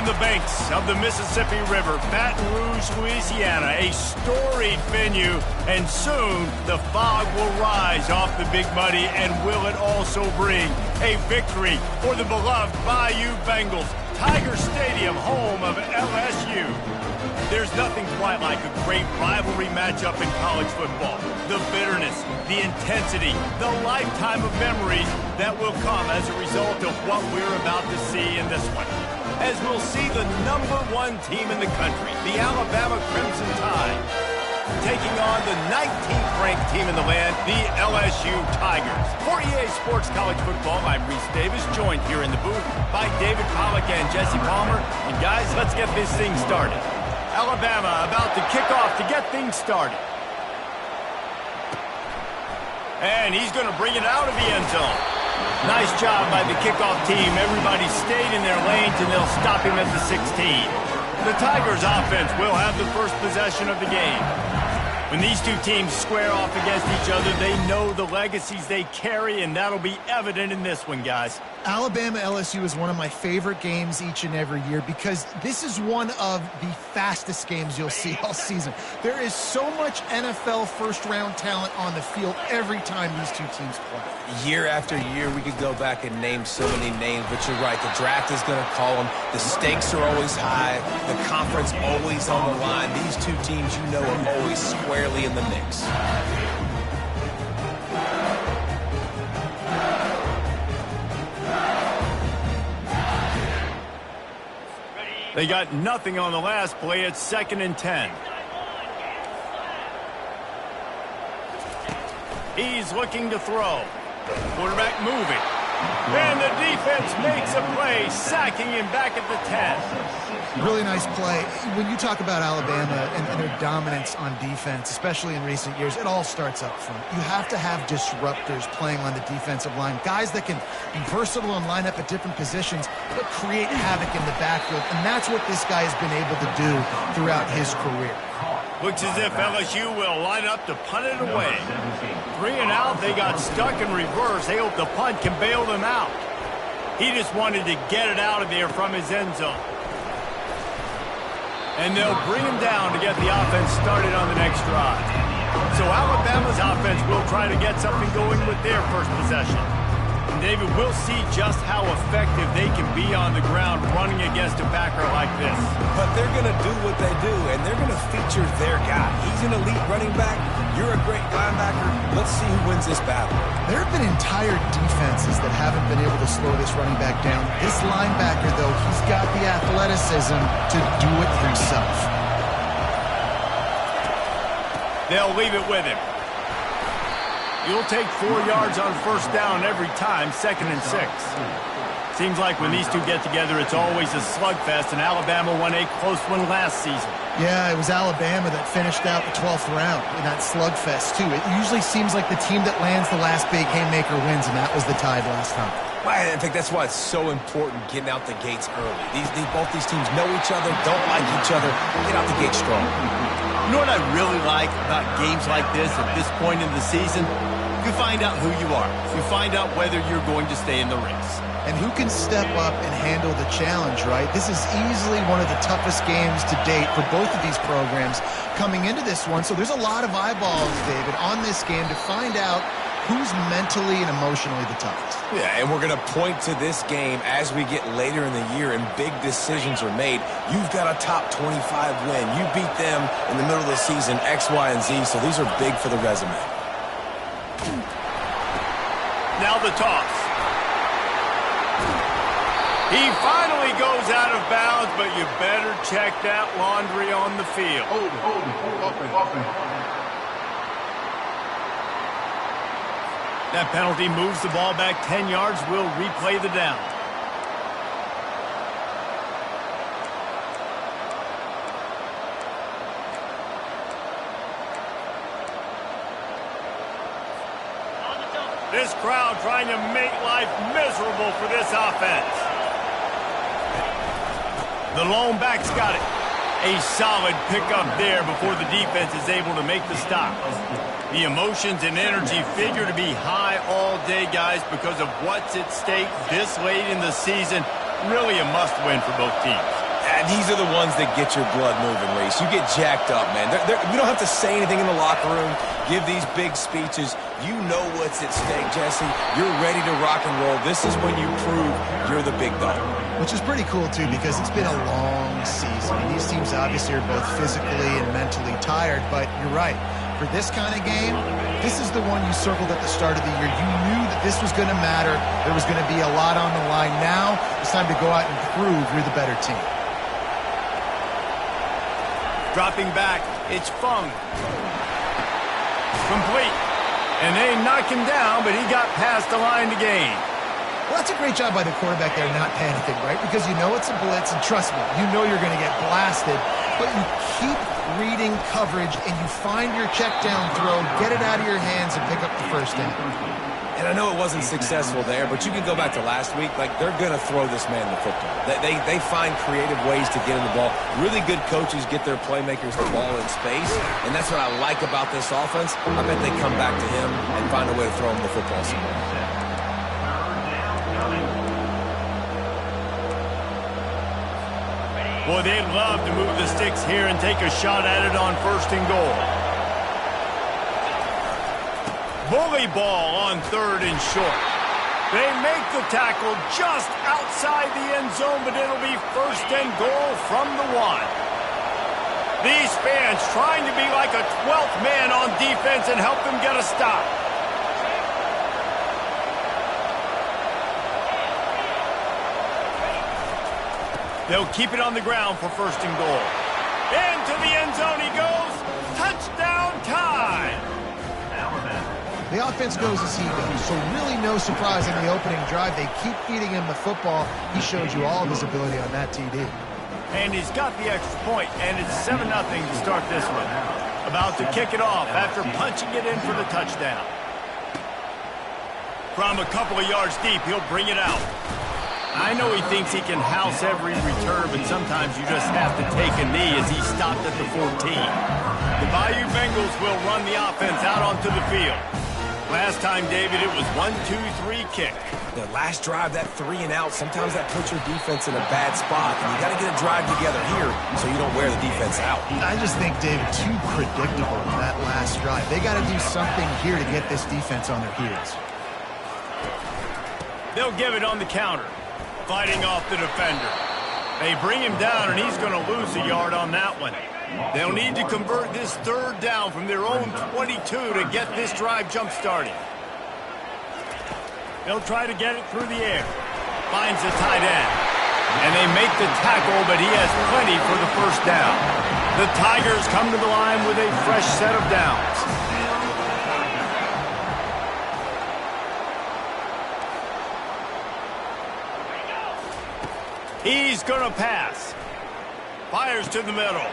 On the banks of the Mississippi River, Baton Rouge, Louisiana, a storied venue, and soon the fog will rise off the Big Muddy, and will it also bring a victory for the beloved Bayou Bengals. Tiger Stadium, home of LSU. There's nothing quite like a great rivalry matchup in college football. The bitterness, the intensity, the lifetime of memories that will come as a result of what we're about to see in this one. As we'll see the #1 team in the country, the Alabama Crimson Tide, taking on the 19th ranked team in the land, the LSU Tigers. For EA Sports College Football, I'm Reese Davis, joined here in the booth by David Pollack and Jesse Palmer. And guys, let's get this thing started. Alabama about to kick off to get things started. And he's going to bring it out of the end zone. Nice job by the kickoff team. Everybody stayed in their lanes, and they'll stop him at the 16. The Tigers offense will have the first possession of the game. When these two teams square off against each other, they know the legacies they carry, and that'll be evident in this one, guys. Alabama-LSU is one of my favorite games each and every year because this is one of the fastest games you'll see all season. There is so much NFL first-round talent on the field every time these two teams play. Year after year, we could go back and name so many names, but you're right. The draft is going to call them. The stakes are always high. The conference always on the line. These two teams, you know, are always squarely in the mix. They got nothing on the last play. It's 2nd and 10. He's looking to throw. Quarterback moving. And the defense makes a play, sacking him back at the 10. Really nice play. When you talk about Alabama and their dominance on defense, especially in recent years, it all starts up front. You have to have disruptors playing on the defensive line, guys that can be versatile and line up at different positions, but create havoc in the backfield, and that's what this guy has been able to do throughout his career. Looks as if LSU will line up to punt it away. 3 and out, they got stuck in reverse. They hope the punt can bail them out. He just wanted to get it out of there from his end zone. And they'll bring him down to get the offense started on the next drive. So Alabama's offense will try to get something going with their first possession. And David, we'll see just how effective they can be on the ground running against a backer like this. But they're going to do what they do, and they're going to feature their guy. He's an elite running back. You're a great linebacker. Let's see who wins this battle. There have been entire defenses that haven't been able to slow this running back down. This linebacker, though, he's got the athleticism to do it himself. They'll leave it with him. You'll take 4 yards on first down every time, 2nd and 6. Seems like when these two get together, it's always a slugfest, and Alabama won a close one last season. Yeah, it was Alabama that finished out the 12th round in that slugfest, too. It usually seems like the team that lands the last big haymaker wins, and that was the Tide last time. I think that's why it's so important getting out the gates early. Both these teams know each other, don't like each other. Get out the gate strong. You know what I really like about games like this at this point in the season? You find out who you are. You find out whether you're going to stay in the race. And who can step up and handle the challenge, right? This is easily one of the toughest games to date for both of these programs coming into this one. So there's a lot of eyeballs, David, on this game to find out who's mentally and emotionally the toughest. Yeah, and we're going to point to this game as we get later in the year and big decisions are made. You've got a top 25 win. You beat them in the middle of the season, X, Y, and Z, so these are big for the resume. Now the toss. He finally goes out of bounds, but you better check that laundry on the field. That penalty moves the ball back 10 yards. We'll replay the down. This crowd trying to make life miserable for this offense. The lone back's got it. A solid pickup there before the defense is able to make the stop. The emotions and energy figure to be high all day, guys, because of what's at stake this late in the season. Really a must-win for both teams. these are the ones that get your blood moving, Reese. You get jacked up, man. You don't have to say anything in the locker room, give these big speeches. You know what's at stake, Jesse. You're ready to rock and roll. This is when you prove you're the big dog. Which is pretty cool, too, because it's been a long season. And these teams obviously are both physically and mentally tired, but you're right. For this kind of game, this is the one you circled at the start of the year. You knew that this was going to matter. There was going to be a lot on the line. Now it's time to go out and prove you're the better team. Dropping back, it's Fung. Complete. And they knock him down, but he got past the line to gain. Well, that's a great job by the quarterback there not panicking, right? Because you know it's a blitz, and trust me, you know you're going to get blasted, but you keep reading coverage, and you find your check down throw, get it out of your hands, and pick up the first down. And I know it wasn't successful there, but you can go back to last week. Like, they're going to throw this man the football. They find creative ways to get him the ball. Really good coaches get their playmakers the ball in space, and that's what I like about this offense. I bet they come back to him and find a way to throw him the football somewhere. Boy, they'd love to move the sticks here and take a shot at it on 1st and goal. Bully ball on 3rd and short. They make the tackle just outside the end zone, but it'll be 1st and goal from the 1. These fans trying to be like a 12th man on defense and help them get a stop. They'll keep it on the ground for 1st and goal. Into the end zone he goes. Touchdown time. The offense goes as he goes, so really no surprise in the opening drive. They keep feeding him the football. He showed you all of his ability on that TD. And he's got the extra point, and it's 7-0 to start this one. About to kick it off after punching it in for the touchdown. From a couple of yards deep, he'll bring it out. I know he thinks he can house every return, but sometimes you just have to take a knee as he stopped at the 14. The Bayou Bengals will run the offense out onto the field. Last time, David, it was 1-2-3 kick. The last drive, that 3 and out, sometimes that puts your defense in a bad spot, and you got to get a drive together here so you don't wear the defense out. I just think, David, too predictable in that last drive. They got to do something here to get this defense on their heels. They'll give it on the counter. Fighting off the defender. They bring him down, and he's going to lose a yard on that one. They'll need to convert this 3rd down from their own 22 to get this drive jump-started. They'll try to get it through the air. Finds the tight end. And they make the tackle, but he has plenty for the 1st down. The Tigers come to the line with a fresh set of downs. He's going to pass. Fires to the middle.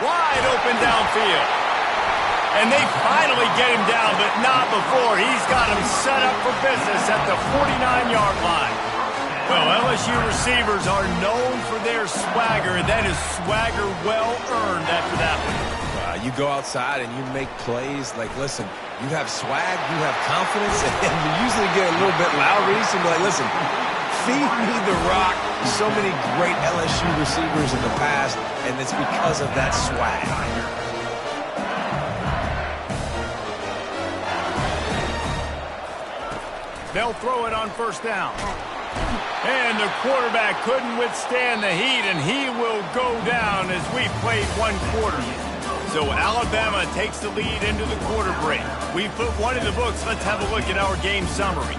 Wide open downfield. And they finally get him down, but not before. He's got him set up for business at the 49-yard line. Well, LSU receivers are known for their swagger, and that is swagger well-earned after that one. You go outside and you make plays. Like, listen, you have swag, you have confidence, and you usually get a little bit loud, Reese, and be like, listen, feed me the rock. So many great LSU receivers in the past, and it's because of that swag. They'll throw it on 1st down. And the quarterback couldn't withstand the heat, and he will go down as we played 1 quarter. So Alabama takes the lead into the quarter break. We put 1 in the books. Let's have a look at our game summary.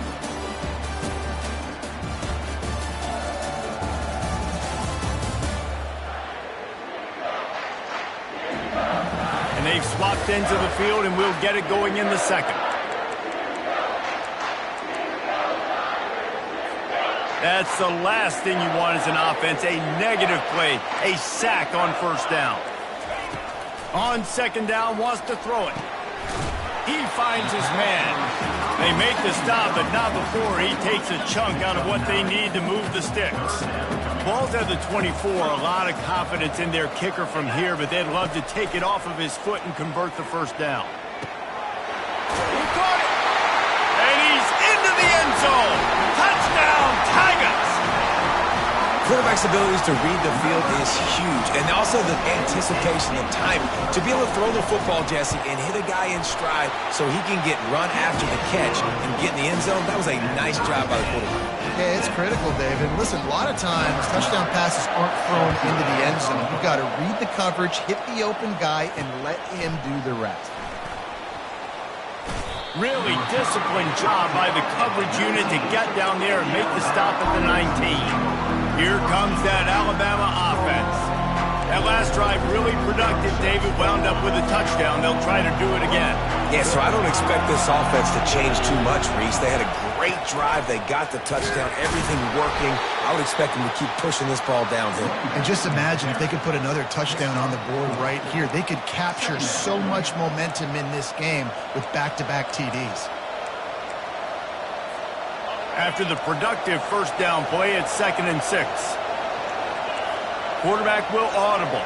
And they've swapped into the field, and we'll get it going in the 2nd. That's the last thing you want as an offense, a negative play, a sack on 1st down. On 2nd down, wants to throw it. He finds his man. They make the stop, but not before he takes a chunk out of what they need to move the sticks. Ball's at the 24, a lot of confidence in their kicker from here, but they'd love to take it off of his foot and convert the 1st down. He caught it! And he's into the end zone! Touchdown, Tigers! Quarterback's abilities to read the field is huge, and also the anticipation, the timing. To be able to throw the football, Jesse, and hit a guy in stride so he can get run after the catch and get in the end zone, that was a nice job by the quarterback. Yeah, it's critical, David. Listen, a lot of times touchdown passes aren't thrown into the end zone. You've got to read the coverage, hit the open guy, and let him do the rest. Really disciplined job by the coverage unit to get down there and make the stop at the 19. Here comes that Alabama offense. That last drive really productive. David wound up with a touchdown. They'll try to do it again. Yeah, so I don't expect this offense to change too much, Reese. They had a great drive. They got the touchdown. Everything working. I would expect them to keep pushing this ball downhill. And just imagine if they could put another touchdown on the board right here. They could capture so much momentum in this game with back-to-back TDs. After the productive first down play, it's 2nd and 6. Quarterback will audible.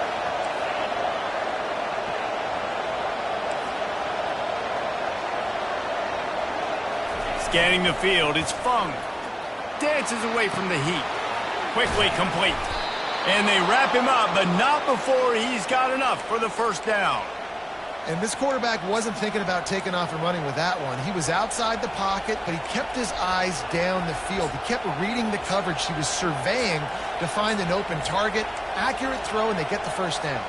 Scanning the field, it's Fung. Dances away from the heat. Quickly complete. And they wrap him up, but not before he's got enough for the first down. And this quarterback wasn't thinking about taking off and running with that one. He was outside the pocket, but he kept his eyes down the field. He kept reading the coverage. He was surveying to find an open target. Accurate throw, and they get the first down.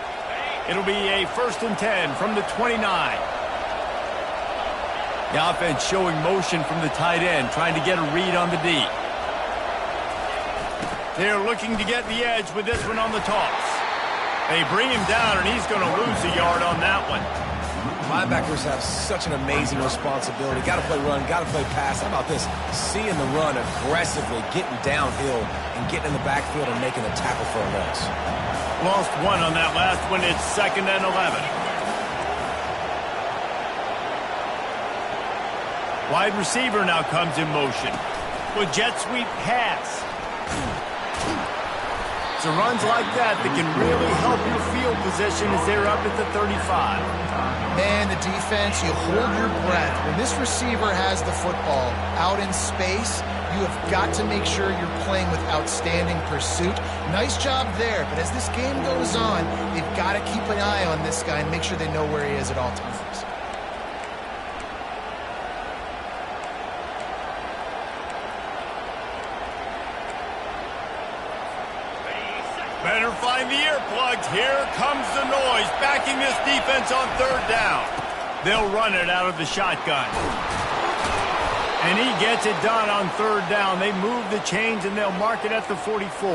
It'll be a 1st and 10 from the 29. The offense showing motion from the tight end, trying to get a read on the D. They're looking to get the edge with this one on the toss. They bring him down, and he's going to lose a yard on that one. Linebackers have such an amazing responsibility. Got to play run, got to play pass. How about this? Seeing the run aggressively, getting downhill, and getting in the backfield and making a tackle for a loss. Lost one on that last one. It's 2nd and 11. Wide receiver now comes in motion with jet sweep pass. It's runs like that can really help your field position as they're up at the 35. Man, the defense, you hold your breath. When this receiver has the football out in space, you have got to make sure you're playing with outstanding pursuit. Nice job there, but as this game goes on, they've got to keep an eye on this guy and make sure they know where he is at all times. Better find the earplugs. Here comes the noise, backing this defense on 3rd down. They'll run it out of the shotgun. And he gets it done on 3rd down. They move the chains, and they'll mark it at the 44.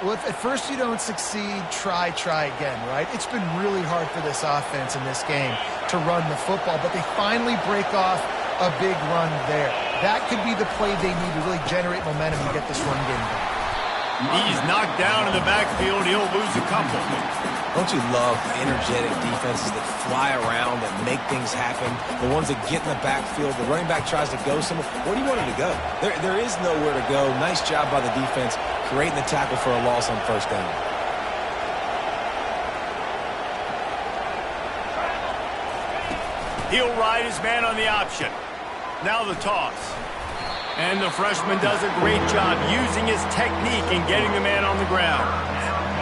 Well, if at first you don't succeed, try again, right? It's been really hard for this offense in this game to run the football, but they finally break off a big run there. That could be the play they need to really generate momentum and get this run game going. He's knocked down in the backfield. He'll lose a couple. Don't you love energetic defenses that fly around, that make things happen? The ones that get in the backfield, the running back tries to go somewhere. Where do you want him to go? There is nowhere to go. Nice job by the defense, creating the tackle for a loss on 1st down. He'll ride his man on the option. Now the toss. And the freshman does a great job using his technique and getting the man on the ground.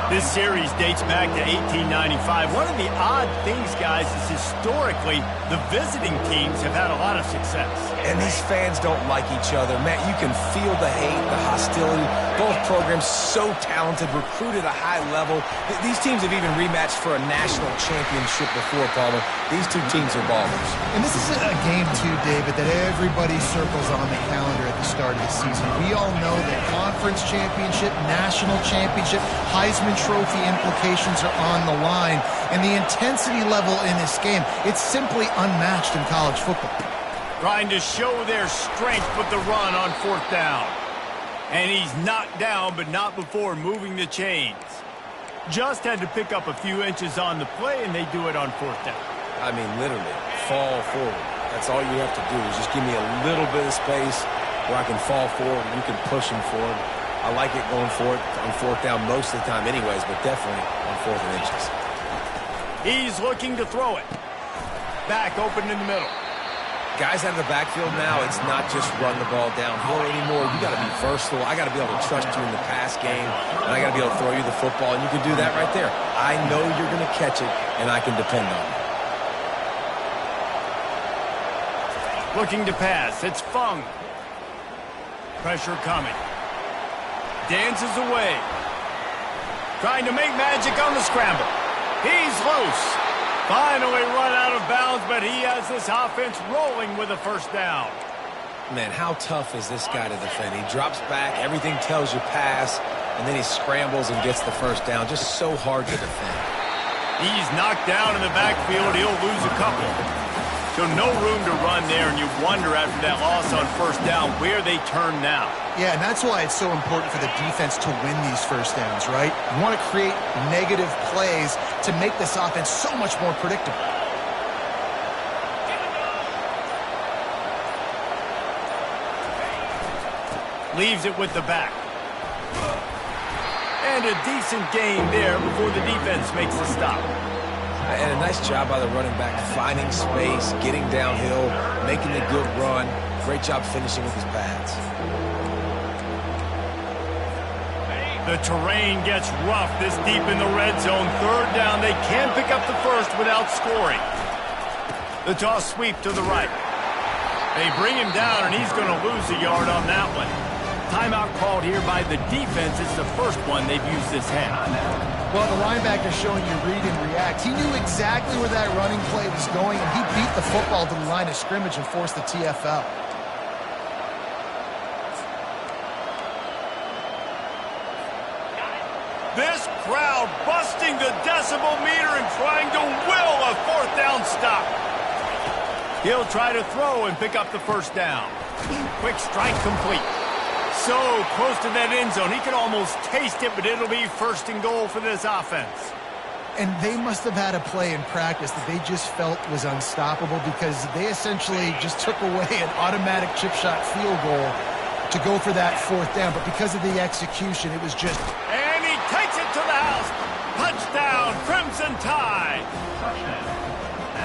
This series dates back to 1895. One of the odd things, guys, is historically the visiting teams have had a lot of success. And these fans don't like each other. Matt, you can feel the hate, the hostility. Both programs so talented, recruited at a high level. These teams have even rematched for a national championship before, Palmer. These two teams are ballers. And this is a game, too, David, that everybody circles on the calendar at the start of the season. We all know that conference championship, national championship, Heisman Trophy implications are on the line. And the intensity level in this game, it's simply unmatched in college football. Trying to show their strength with the run on 4th down. And he's knocked down, but not before moving the chains. Just had to pick up a few inches on the play, and they do it on 4th down. I mean, literally, fall forward. That's all you have to do is just give me a little bit of space where I can fall forward and you can push him forward. I like it going forward on 4th down most of the time anyways, but definitely on 4th and inches. He's looking to throw it. Back open in the middle. Guys out of the backfield now, it's not just run the ball downhill anymore. You got to be versatile. I got to be able to trust you in the pass game, and I got to be able to throw you the football, and you can do that right there. I know you're going to catch it, and I can depend on it. Looking to pass. It's Fung. Pressure coming. Dances away. Trying to make magic on the scramble. He's loose. Finally run out of bounds, but he has this offense rolling with a first down. Man, how tough is this guy to defend? He drops back, everything tells you pass, and then he scrambles and gets the first down. Just so hard to defend. He's knocked down in the backfield. He'll lose a couple. So no room to run there, and you wonder after that loss on first down where they turn now. Yeah, and that's why it's so important for the defense to win these first downs, right? You want to create negative plays to make this offense so much more predictable. Leaves it with the back. And a decent gain there before the defense makes the stop. And a nice job by the running back, finding space, getting downhill, making a good run. Great job finishing with his pads. The terrain gets rough this deep in the red zone. Third down, they can pick up the first without scoring. The toss sweep to the right. They bring him down, and he's going to lose a yard on that one. Timeout called here by the defense. It's the first one they've used this half. Well, the linebacker's showing you read and react. He knew exactly where that running play was going, and he beat the football to the line of scrimmage and forced the TFL. This crowd busting the decibel meter and trying to will a fourth down stop. He'll try to throw and pick up the first down. Quick strike complete. So close to that end zone. He can almost taste it, but it'll be first and goal for this offense. And they must have had a play in practice that they just felt was unstoppable because they essentially just took away an automatic chip shot field goal to go for that fourth down. But because of the execution, it was just... And he takes it to the house. Touchdown, Crimson Tide.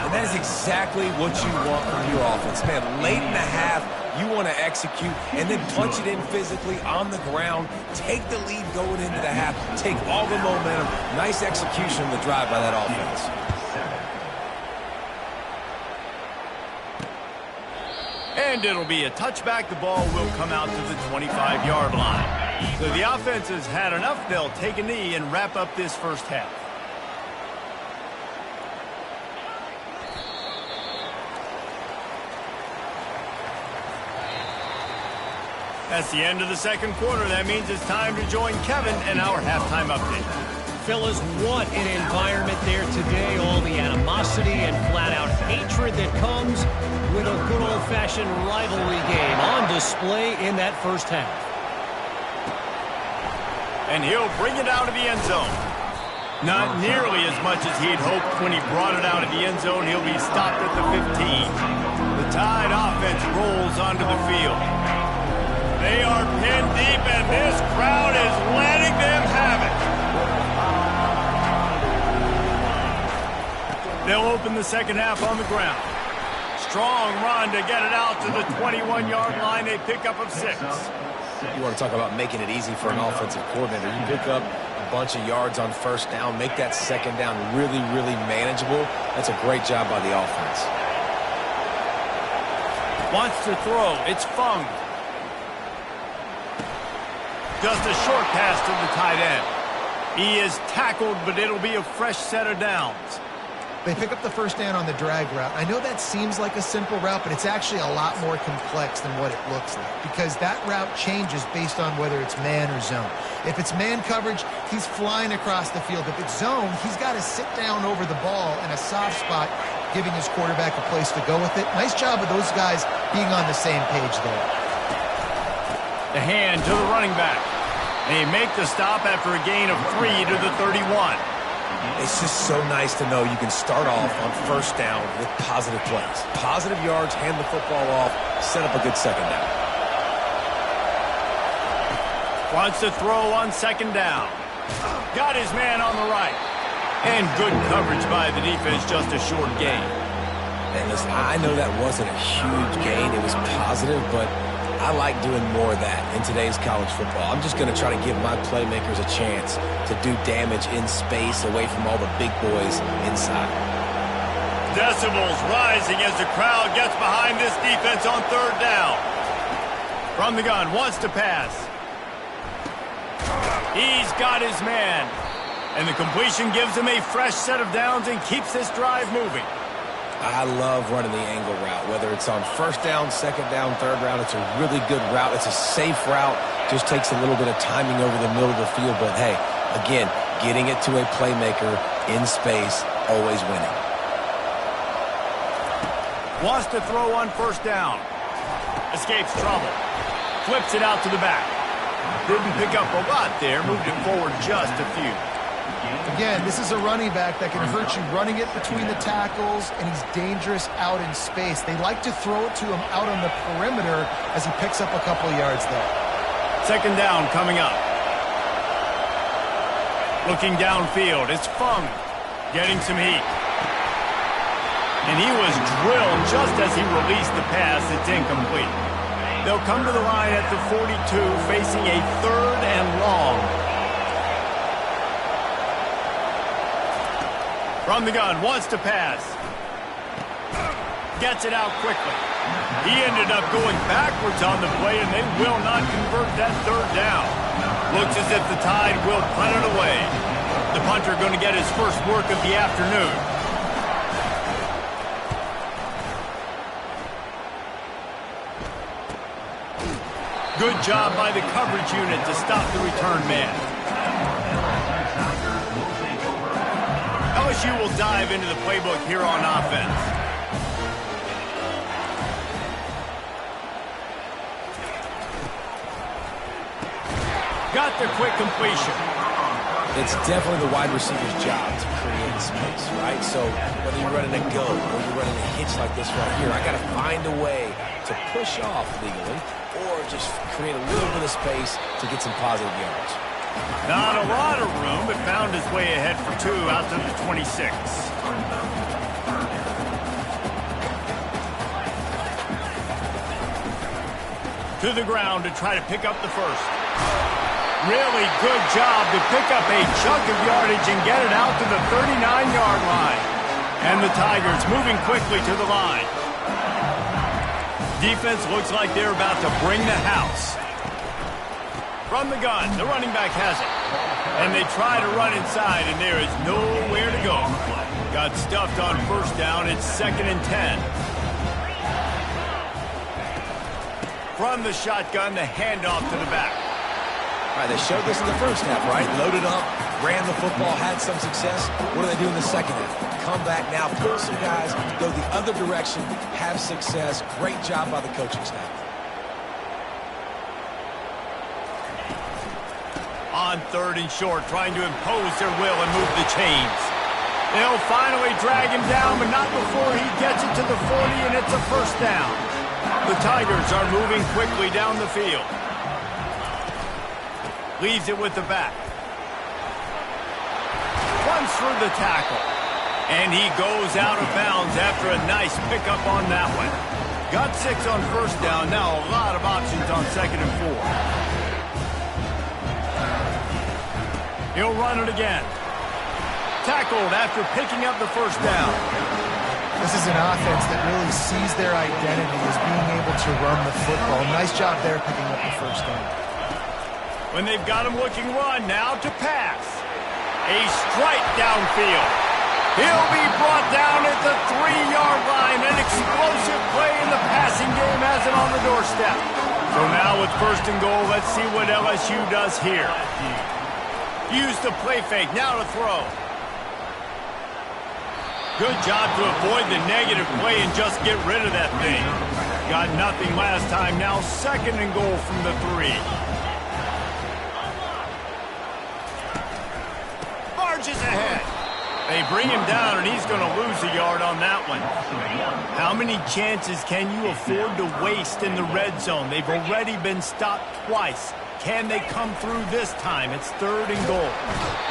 And that is exactly what you want from your offense. Man, late in the half, you want to execute and then punch it in physically on the ground. Take the lead going into the half. Take all the momentum. Nice execution on the drive by that offense. And it'll be a touchback. The ball will come out to the 25-yard line. So the offense has had enough. They'll take a knee and wrap up this first half. That's the end of the second quarter. That means it's time to join Kevin in our halftime update. Fellas, what an environment there today. All the animosity and flat-out hatred that comes with a good old-fashioned rivalry game on display in that first half. And he'll bring it out of the end zone. Not nearly as much as he'd hoped when he brought it out of the end zone. He'll be stopped at the 15. The Tide offense rolls onto the field. They are pinned deep, and this crowd is letting them have it. They'll open the second half on the ground. Strong run to get it out to the 21-yard line. A pickup of 6. You want to talk about making it easy for an offensive coordinator. You pick up a bunch of yards on first down, make that second down really, really manageable. That's a great job by the offense. Wants to throw. It's Fung. Just a short pass to the tight end. He is tackled, but it'll be a fresh set of downs. They pick up the first down on the drag route. I know that seems like a simple route, but it's actually a lot more complex than what it looks like because that route changes based on whether it's man or zone. If it's man coverage, he's flying across the field. If it's zone, he's got to sit down over the ball in a soft spot, giving his quarterback a place to go with it. Nice job of those guys being on the same page there. The hand to the running back. They make the stop after a gain of 3 to the 31. It's just so nice to know you can start off on first down with positive plays. Positive yards, hand the football off, set up a good second down. Wants to throw on second down. Got his man on the right. And good coverage by the defense, just a short gain. And listen, I know that wasn't a huge gain. It was positive, but I like doing more of that in today's college football. I'm just going to try to give my playmakers a chance to do damage in space away from all the big boys inside. Decibels rising as the crowd gets behind this defense on third down. From the gun, wants to pass. He's got his man. And the completion gives him a fresh set of downs and keeps this drive moving. I love running the angle route, whether it's on first down, second down, third round. It's a really good route. It's a safe route. Just takes a little bit of timing over the middle of the field. But, hey, again, getting it to a playmaker in space, always winning. Wants to throw on first down. Escapes trouble. Flips it out to the back. Didn't pick up a lot there. Moved it forward just a few. Again, this is a running back that can hurt you running it between the tackles, and he's dangerous out in space. They like to throw it to him out on the perimeter as he picks up a couple of yards there. Second down coming up. Looking downfield, it's Fung getting some heat. And he was drilled just as he released the pass. It's incomplete. They'll come to the line at the 42, facing a third and long. From the gun, wants to pass. Gets it out quickly. He ended up going backwards on the play, and they will not convert that third down. Looks as if the Tide will punt it away. The punter going to get his first work of the afternoon. Good job by the coverage unit to stop the return man. LSU will dive into the playbook here on offense. Got the quick completion. It's definitely the wide receiver's job to create space, right? So whether you're running a go or you're running a hitch like this right here, I got to find a way to push off legally or just create a little bit of space to get some positive yards. Not a lot of room, but found his way ahead for two out to the 26. To the ground to try to pick up the first. Really good job to pick up a chunk of yardage and get it out to the 39-yard line. And the Tigers moving quickly to the line. Defense looks like they're about to bring the house. From the gun, the running back has it. And they try to run inside, and there is nowhere to go. Got stuffed on first down. It's 2nd and 10. From the shotgun, the handoff to the back. All right, they showed this in the first half, right? Loaded up, ran the football, had some success. What do they do in the second half? Come back now, pull some guys, go the other direction, have success. Great job by the coaching staff. On third and short, trying to impose their will and move the chains. They'll finally drag him down, but not before he gets it to the 40, and it's a first down. The Tigers are moving quickly down the field. Leaves it with the back. Runs through the tackle. And he goes out of bounds after a nice pickup on that one. Got 6 on first down. Now a lot of options on 2nd and 4. He'll run it again. Tackled after picking up the first down. This is an offense that really sees their identity as being able to run the football. Nice job there picking up the first down. When they've got him looking run, now to pass. A strike downfield. He'll be brought down at the 3-yard line. An explosive play in the passing game has it on the doorstep. So now with 1st and goal, let's see what LSU does here. Use the play fake, now to throw. Good job to avoid the negative play and just get rid of that thing. Got nothing last time, now 2nd and goal from the 3. Marches ahead. They bring him down, and he's going to lose a yard on that one. How many chances can you afford to waste in the red zone? They've already been stopped twice. Can they come through this time? It's 3rd and goal.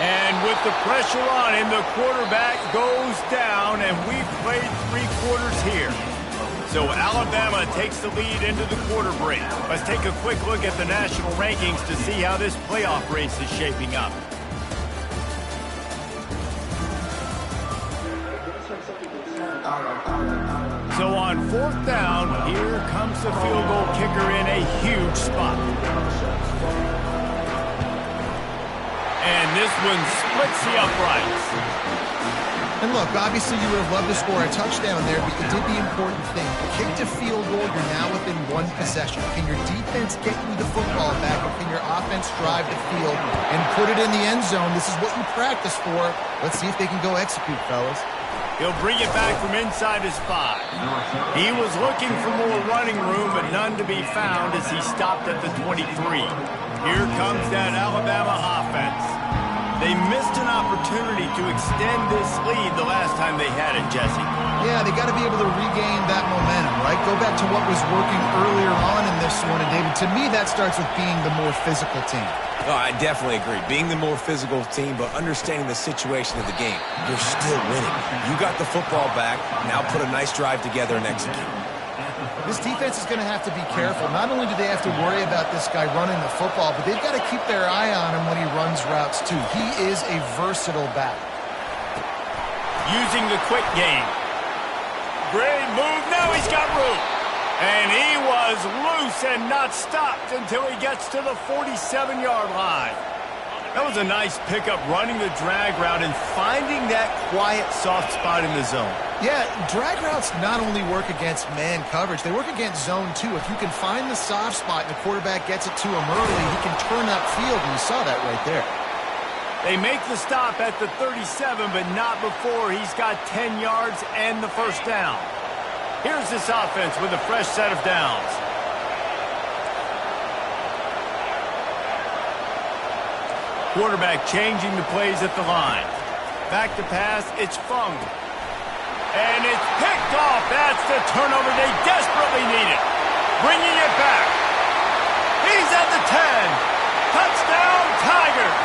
And with the pressure on him, the quarterback goes down, and we've played 3 quarters here. So Alabama takes the lead into the quarter break. Let's take a quick look at the national rankings to see how this playoff race is shaping up. So on 4th down, here comes the field goal kicker in a huge spot. And this one splits the uprights. And look, obviously you would have loved to score a touchdown there, but you did the important thing. Kicked a field goal, you're now within 1 possession. Can your defense get you the football back, or can your offense drive the field and put it in the end zone? This is what you practice for. Let's see if they can go execute, fellas. He'll bring it back from inside his 5. He was looking for more running room, but none to be found as he stopped at the 23. Here comes that Alabama offense. They missed an opportunity to extend this lead the last time they had it, Jesse. Yeah, they got to be able to regain that momentum, right? Go back to what was working earlier on in this one. And, David, to me, that starts with being the more physical team. No, I definitely agree. Being the more physical team, but understanding the situation of the game. You're still winning. You got the football back. Now put a nice drive together and execute. This defense is going to have to be careful. Not only do they have to worry about this guy running the football, but they've got to keep their eye on him when he runs routes, too. He is a versatile back. Using the quick game. Great move. Now he's got room. And he was loose and not stopped until he gets to the 47-yard line. That was a nice pickup, running the drag route and finding that quiet, soft spot in the zone. Yeah, drag routes not only work against man coverage, they work against zone too. If you can find the soft spot and the quarterback gets it to him early, he can turn upfield, and you saw that right there. They make the stop at the 37, but not before he's got 10 yards and the first down. Here's this offense with a fresh set of downs. Quarterback changing the plays at the line. Back to pass, it's Fung. And it's picked off. That's the turnover they desperately needed. Bringing it back. He's at the 10. Touchdown, Tigers.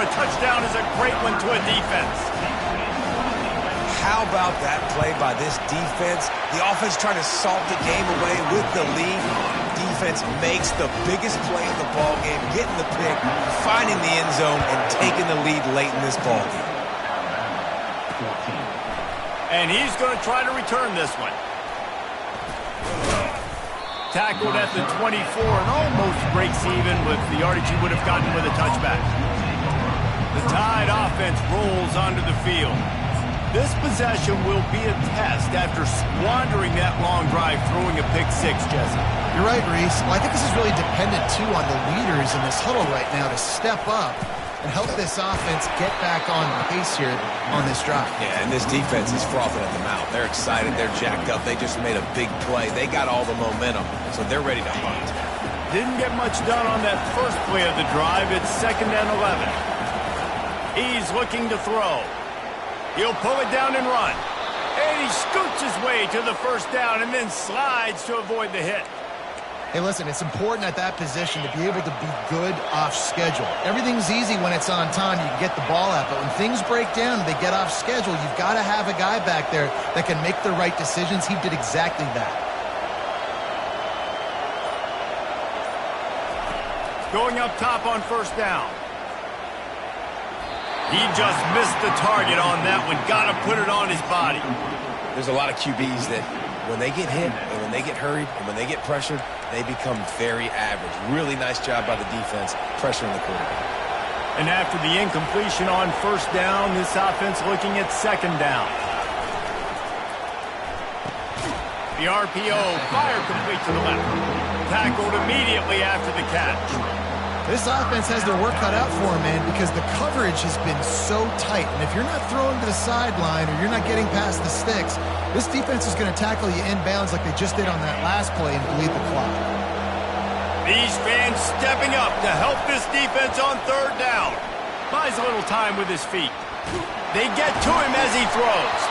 Touchdown is a great one to a defense. How about that play by this defense? The offense trying to salt the game away with the lead. Defense makes the biggest play of the ball game, getting the pick, finding the end zone, and taking the lead late in this ball game. And he's going to try to return this one. Tackled at the 24 and almost breaks even with the yardage he would have gotten with a touchback. The Tide offense rolls onto the field. This possession will be a test after squandering that long drive, throwing a pick 6, Jesse. You're right, Reese. Well, I think this is really dependent, too, on the leaders in this huddle right now to step up and help this offense get back on pace here on this drive. Yeah, and this defense is frothing at the mouth. They're excited. They're jacked up. They just made a big play. They got all the momentum, so they're ready to hunt. Didn't get much done on that first play of the drive. It's 2nd and 11. He's looking to throw. He'll pull it down and run. And he scoots his way to the first down and then slides to avoid the hit. Hey, listen, it's important at that position to be able to be good off schedule. Everything's easy when it's on time. You can get the ball out. But when things break down and they get off schedule, you've got to have a guy back there that can make the right decisions. He did exactly that. Going up top on first down. He just missed the target on that one. Got to put it on his body. There's a lot of QBs that when they get hit and when they get hurried and when they get pressured, they become very average. Really nice job by the defense pressuring the quarterback. And after the incompletion on first down, this offense looking at 2nd down. The RPO, fire complete to the left. Tackled immediately after the catch. This offense has their work cut out for them, man, because the coverage has been so tight. And if you're not throwing to the sideline or you're not getting past the sticks, this defense is going to tackle you inbounds like they just did on that last play and bleed the clock. These fans stepping up to help this defense on third down. Buys a little time with his feet. They get to him as he throws.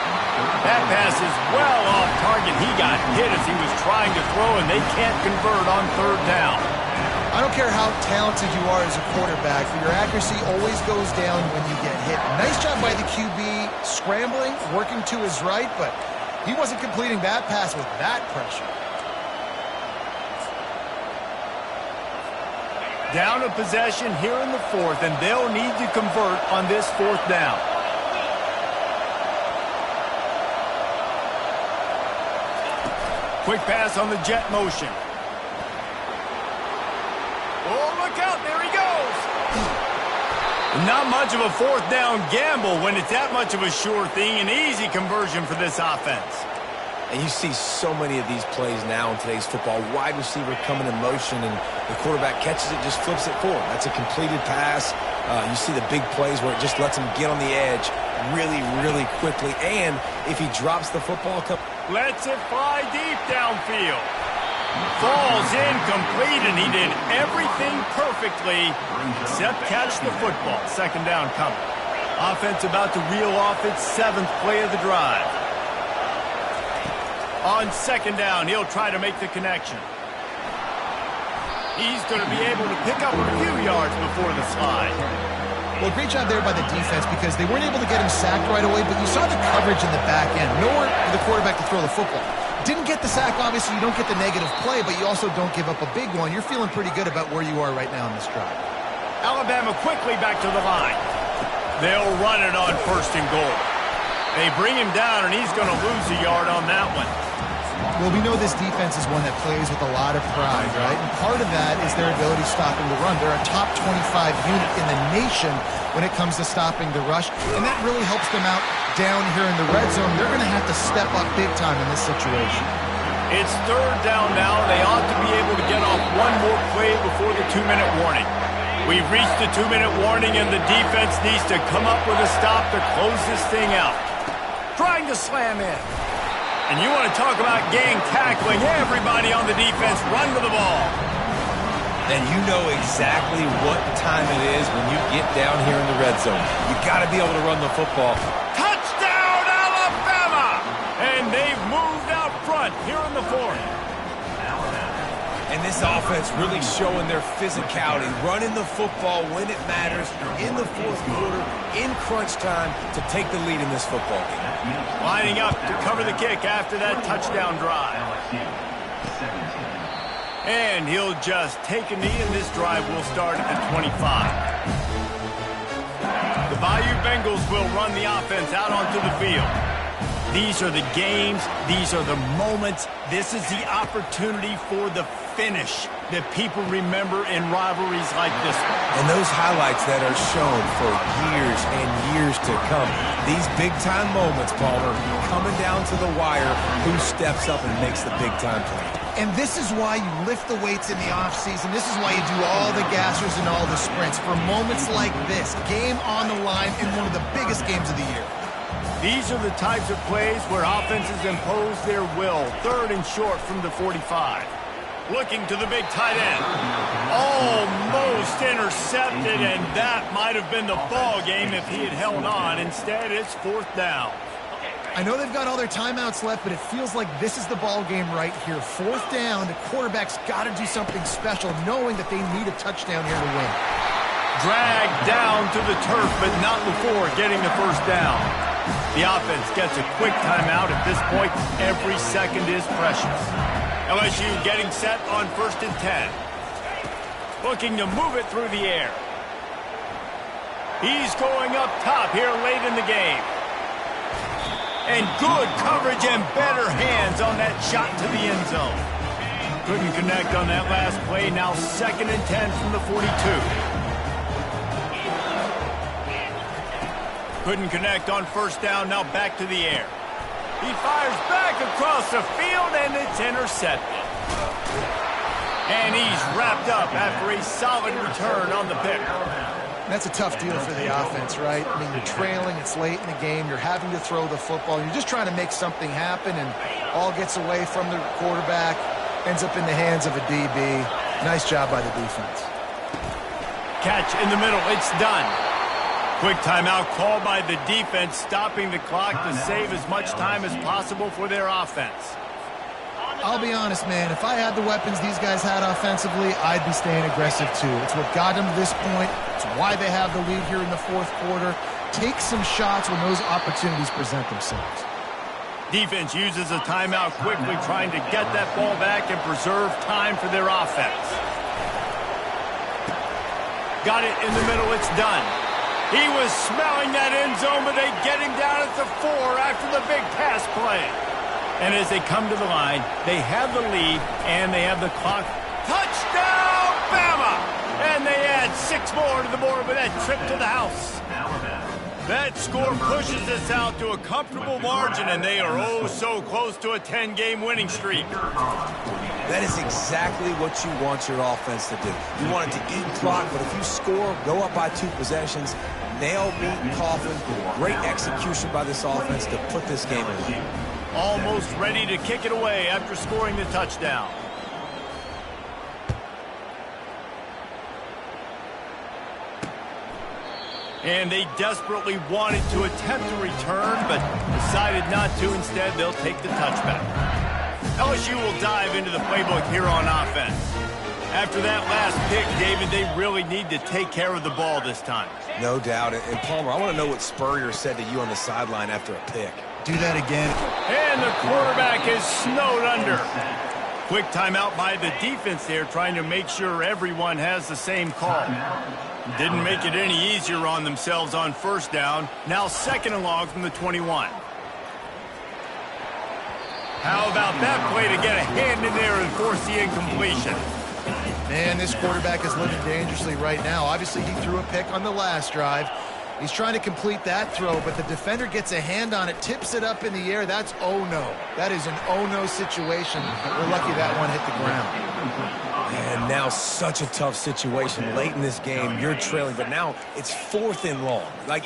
That pass is well off target. He got hit as he was trying to throw, and they can't convert on third down. I don't care how talented you are as a quarterback, but your accuracy always goes down when you get hit. Nice job by the QB scrambling, working to his right, but he wasn't completing that pass with that pressure. Down a possession here in the fourth, and they'll need to convert on this fourth down. Quick pass on the jet motion. Oh, look out, there he goes. Not much of a fourth down gamble when it's that much of a sure thing, an easy conversion for this offense. And you see so many of these plays now in today's football. Wide receiver coming in motion, and the quarterback catches it, just flips it for him. That's a completed pass. You see the big plays where it just lets him get on the edge really, really quickly. And if he drops the football, lets it fly deep downfield. Falls incomplete, and he did everything perfectly except catch the football. Second down coming. Offense about to reel off its seventh play of the drive. On second down, he'll try to make the connection. He's going to be able to pick up a few yards before the slide. Well, great job there by the defense because they weren't able to get him sacked right away, but you saw the coverage in the back end. Nowhere for the quarterback to throw the football. Didn't get the sack, obviously. You don't get the negative play, but you also don't give up a big one. You're feeling pretty good about where you are right now in this drive. Alabama quickly back to the line. They'll run it on first and goal. They bring him down, and he's going to lose a yard on that one. Well, we know this defense is one that plays with a lot of pride, right? And part of that is their ability stopping the run. They're a top 25 unit in the nation when it comes to stopping the rush, and that really helps them out down here in the red zone. They're going to have to step up big time in this situation. It's third down now. They ought to be able to get off one more play before the 2-minute warning. We've reached the 2-minute warning, and the defense needs to come up with a stop to close this thing out. Trying to slam in. And you want to talk about gang tackling, everybody on the defense run to the ball. And you know exactly what time it is when you get down here in the red zone. You got to be able to run the football. Touchdown, Alabama! And they've moved out front here in the fourth. And this offense really showing their physicality, running the football when it matters, in the fourth quarter, in crunch time, to take the lead in this football game. Lining up to cover the kick after that touchdown drive. And he'll just take a knee, and this drive will start at the 25. The Bayou Bengals will run the offense out onto the field. These are the games. These are the moments. This is the opportunity for the finish that people remember in rivalries like this one. And those highlights that are shown for years and years to come. These big-time moments, Palmer, coming down to the wire, who steps up and makes the big-time play. And this is why you lift the weights in the offseason. This is why you do all the gassers and all the sprints. For moments like this, game on the line in one of the biggest games of the year. These are the types of plays where offenses impose their will. Third and short from the 45. Looking to the big tight end. Almost intercepted, and that might have been the ball game if he had held on. Instead, it's fourth down. I know they've got all their timeouts left, but it feels like this is the ball game right here. Fourth down, the quarterback's got to do something special, knowing that they need a touchdown here to win. Dragged down to the turf, but not before getting the first down. The offense gets a quick timeout. At this point, every second is precious. LSU getting set on first and 10. Looking to move it through the air. He's going up top here late in the game. And good coverage and better hands on that shot to the end zone. Couldn't connect on that last play. Now second and 10 from the 42. Couldn't connect on first down. Now back to the air. He fires back across the field, and it's intercepted. And he's wrapped up after a solid return on the pick. That's a tough deal for the offense, right? I mean, you're trailing, it's late in the game, you're having to throw the football, you're just trying to make something happen, and all gets away from the quarterback, ends up in the hands of a DB. Nice job by the defense. Catch in the middle, it's done. Quick timeout called by the defense, stopping the clock to save as much time as possible for their offense. I'll be honest, man, if I had the weapons these guys had offensively, I'd be staying aggressive too. It's what got them to this point. It's why they have the lead here in the fourth quarter. Take some shots when those opportunities present themselves. Defense uses a timeout quickly, trying to get that ball back and preserve time for their offense. Got it in the middle, it's done. He was smelling that end zone, but they get him down at the 4 after the big pass play. And as they come to the line, they have the lead, and they have the clock. Touchdown, Bama! And they add 6 more to the board with that trip to the house. That score pushes us out to a comfortable margin, and they are oh so close to a 10-game winning streak. That is exactly what you want your offense to do. You want it to eat clock, but if you score, go up by 2 possessions, nail, meet, and coffin. Great execution by this offense to put this game away. Almost ready to kick it away after scoring the touchdown. And they desperately wanted to attempt a return, but decided not to. Instead, they'll take the touchback. LSU will dive into the playbook here on offense. After that last pick, David, they really need to take care of the ball this time. No doubt. And Palmer, I want to know what Spurrier said to you on the sideline after a pick. Do that again. And the quarterback is snowed under. Quick timeout by the defense there, trying to make sure everyone has the same call. Didn't make it any easier on themselves on first down. Now 2nd and long from the 21. How about that play to get a hand in there and force the incompletion? Man, this quarterback is living dangerously right now. Obviously, he threw a pick on the last drive. He's trying to complete that throw, but the defender gets a hand on it, tips it up in the air. That's oh-no. That is an oh-no situation. We're lucky that one hit the ground. And now such a tough situation. Late in this game, you're trailing, but now it's 4th and long. Like,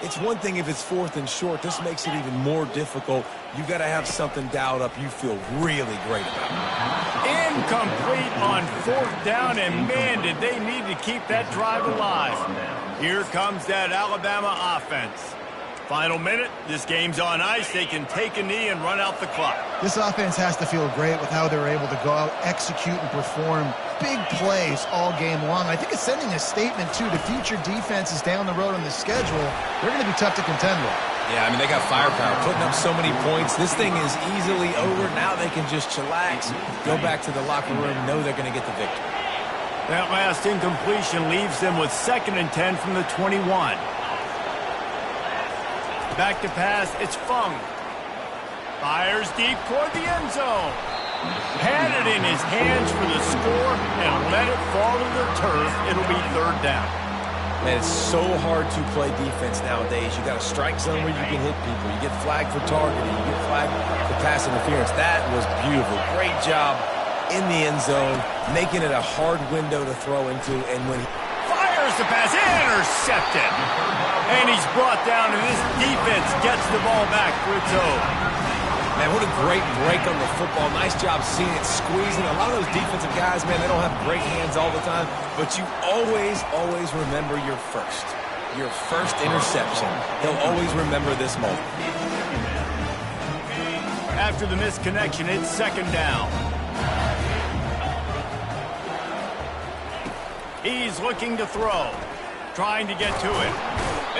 it's one thing if it's 4th and short. This makes it even more difficult. You got to have something dialed up you feel really great about. Incomplete on 4th down, and man, did they need to keep that drive alive. Here comes that Alabama offense. Final minute, this game's on ice. They can take a knee and run out the clock. This offense has to feel great with how they're able to go out, execute, and perform big plays all game long. I think it's sending a statement, too, to future defenses down the road on the schedule. They're going to be tough to contend with. Yeah, I mean, they got firepower, putting up so many points. This thing is easily over. Now they can just chillax, go back to the locker room, know they're going to get the victory. That last incompletion leaves them with 2nd and 10 from the 21. Back to pass, it's Fung. Fires deep toward the end zone. Had it in his hands for the score and let it fall to the turf. It'll be 3rd down. Man, it's so hard to play defense nowadays. You got a strike zone where you can hit people. You get flagged for targeting. You get flagged for pass interference. That was beautiful. Great job in the end zone, making it a hard window to throw into. And when he fires the pass, intercepted. And he's brought down, and this defense gets the ball back for its own. Man, what a great break on the football. Nice job seeing it squeezing. A lot of those defensive guys, man, they don't have great hands all the time, but you always remember your first interception. He'll always remember this moment. After the misconnection, it's 2nd down. He's looking to throw, trying to get to it.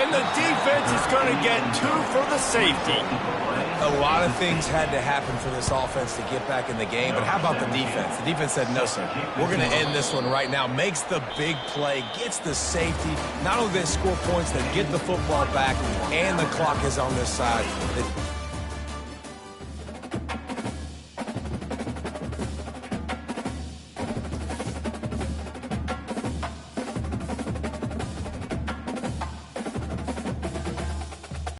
And the defense is going to get 2 for the safety. A lot of things had to happen for this offense to get back in the game, but how about the defense? The defense said, no, sir, we're going to end this one right now. Makes the big play, gets the safety. Not only they score points, they get the football back, and the clock is on this side.